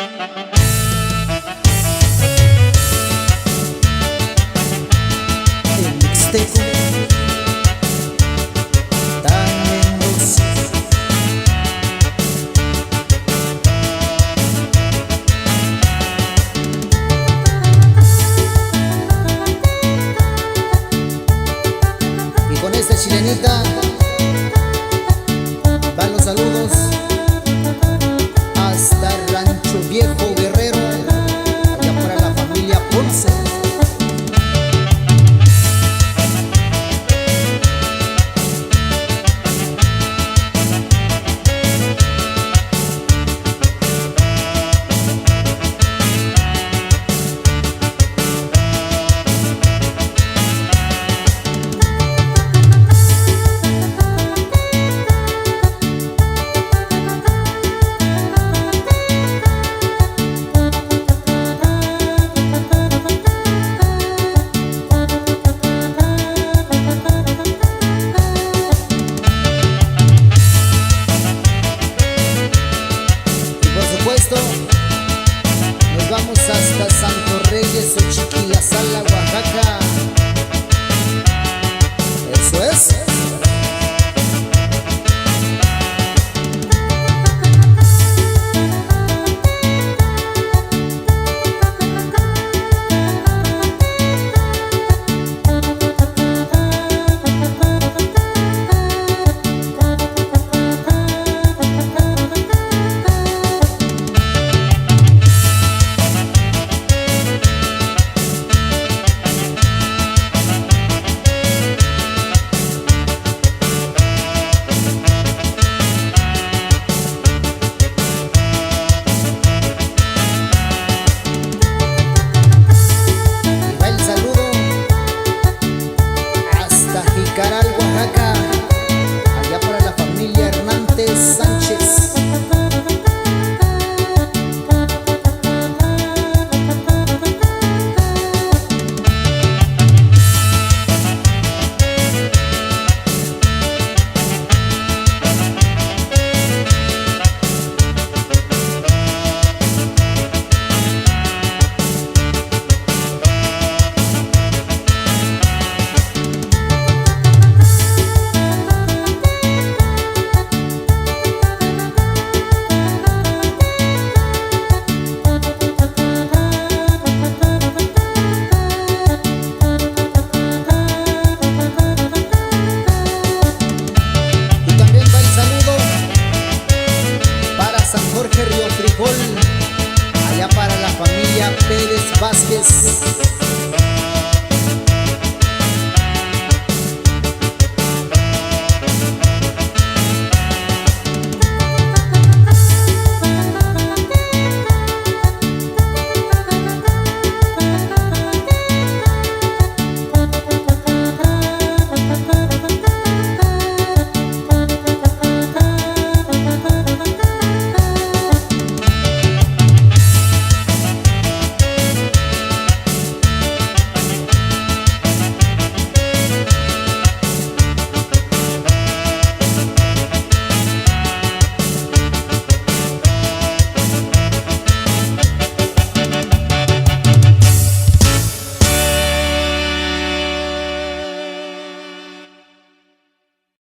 El Mixteco tan Mendoza. Y con esta chilenita van los saludos hasta Rancho Viejo Guerrero, allá para la familia Ponce. Nos vamos hasta Santo Reyes, Xochiquilazala, Oaxaca. Eso es. Caral, Oaxaca, allá para la familia Hernández Sánchez. San Jorge Río Frijol, allá para la familia Pérez Vázquez.